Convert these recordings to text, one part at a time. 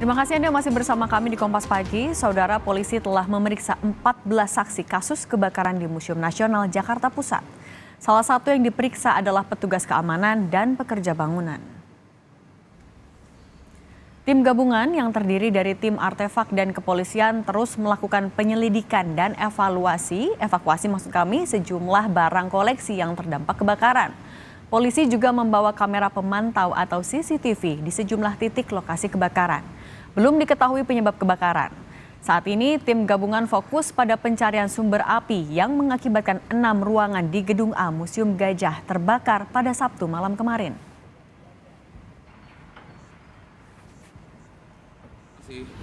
Terima kasih Anda masih bersama kami di Kompas Pagi. Saudara, polisi telah memeriksa 14 saksi kasus kebakaran di Museum Nasional Jakarta Pusat. Salah satu yang diperiksa adalah petugas keamanan dan pekerja bangunan. Tim gabungan yang terdiri dari tim artefak dan kepolisian terus melakukan penyelidikan dan evakuasi sejumlah barang koleksi yang terdampak kebakaran. Polisi juga membawa kamera pemantau atau CCTV di sejumlah titik lokasi kebakaran. Belum diketahui penyebab kebakaran. Saat ini tim gabungan fokus pada pencarian sumber api yang mengakibatkan 6 ruangan di Gedung A Museum Gajah terbakar pada Sabtu malam kemarin.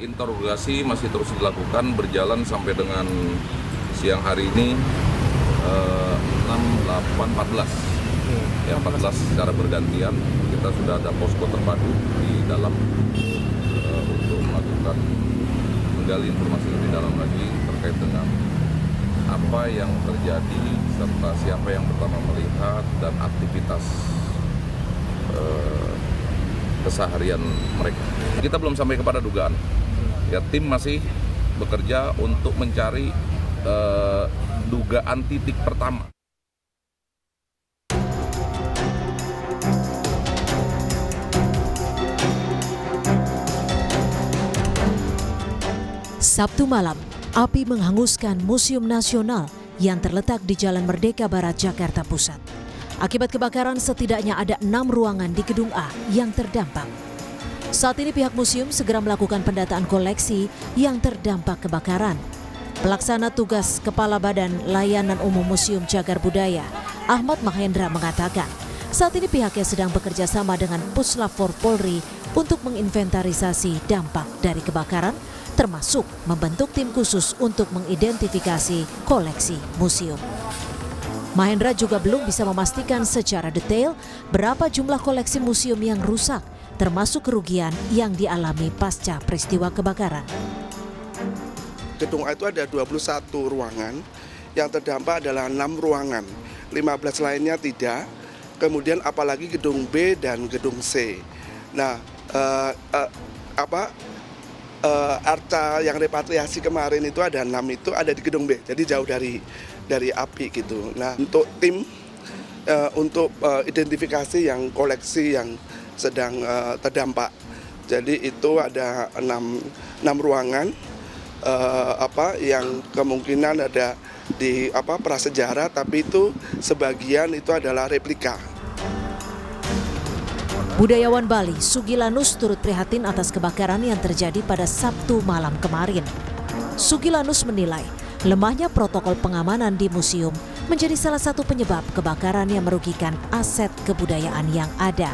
Interogasi masih terus dilakukan, berjalan sampai dengan siang hari ini 6, 8, 14. Ya, 14 secara bergantian. Kita sudah ada posko terpadu di dalam untuk melakukan menggali informasi lebih dalam lagi terkait dengan apa yang terjadi serta siapa yang pertama melihat dan aktivitas keseharian mereka. Kita belum sampai kepada dugaan. Ya, tim masih bekerja untuk mencari dugaan titik pertama. Sabtu malam, api menghanguskan Museum Nasional yang terletak di Jalan Merdeka Barat, Jakarta Pusat. Akibat kebakaran setidaknya ada 6 ruangan di Gedung A yang terdampak. Saat ini pihak museum segera melakukan pendataan koleksi yang terdampak kebakaran. Pelaksana tugas Kepala Badan Layanan Umum Museum Cagar Budaya, Ahmad Mahendra mengatakan, saat ini pihaknya sedang bekerja sama dengan Puslap 4 Polri untuk menginventarisasi dampak dari kebakaran, termasuk membentuk tim khusus untuk mengidentifikasi koleksi museum. Mahendra juga belum bisa memastikan secara detail berapa jumlah koleksi museum yang rusak, termasuk kerugian yang dialami pasca peristiwa kebakaran. Gedung A itu ada 21 ruangan, yang terdampak adalah 6 ruangan, 15 lainnya tidak, kemudian apalagi gedung B dan gedung C. Nah, arca yang repatriasi kemarin itu ada 6 itu ada di gedung B, jadi jauh dari api gitu. Nah, untuk tim untuk identifikasi yang koleksi yang sedang terdampak, jadi itu ada 6 ruangan yang kemungkinan ada di prasejarah, tapi itu sebagian itu adalah replika. Budayawan Bali, Sugilanus turut prihatin atas kebakaran yang terjadi pada Sabtu malam kemarin. Sugilanus menilai lemahnya protokol pengamanan di museum menjadi salah satu penyebab kebakaran yang merugikan aset kebudayaan yang ada.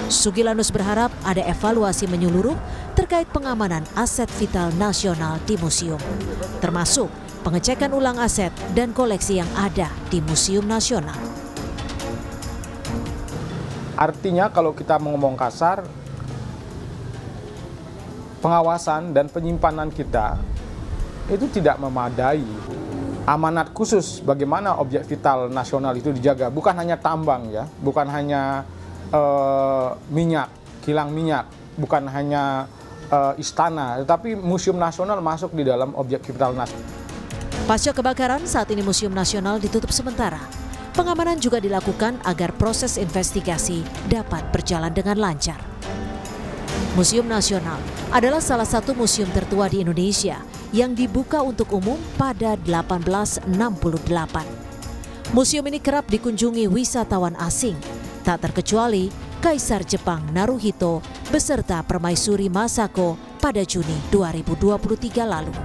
Sugilanus berharap ada evaluasi menyeluruh terkait pengamanan aset vital nasional di museum, termasuk pengecekan ulang aset dan koleksi yang ada di Museum Nasional. Artinya kalau kita ngomong kasar, pengawasan dan penyimpanan kita itu tidak memadai. Amanat khusus bagaimana objek vital nasional itu dijaga, bukan hanya tambang ya, bukan hanya minyak, kilang minyak, bukan hanya istana, tetapi Museum Nasional masuk di dalam objek vital nasional. Pasca kebakaran, saat ini Museum Nasional ditutup sementara. Pengamanan juga dilakukan agar proses investigasi dapat berjalan dengan lancar. Museum Nasional adalah salah satu museum tertua di Indonesia yang dibuka untuk umum pada 1868. Museum ini kerap dikunjungi wisatawan asing, tak terkecuali Kaisar Jepang Naruhito beserta Permaisuri Masako pada Juni 2023 lalu.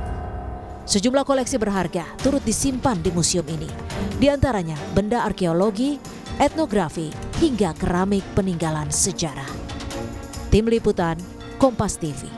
Sejumlah koleksi berharga turut disimpan di museum ini, di antaranya benda arkeologi, etnografi, hingga keramik peninggalan sejarah. Tim Liputan, Kompas TV.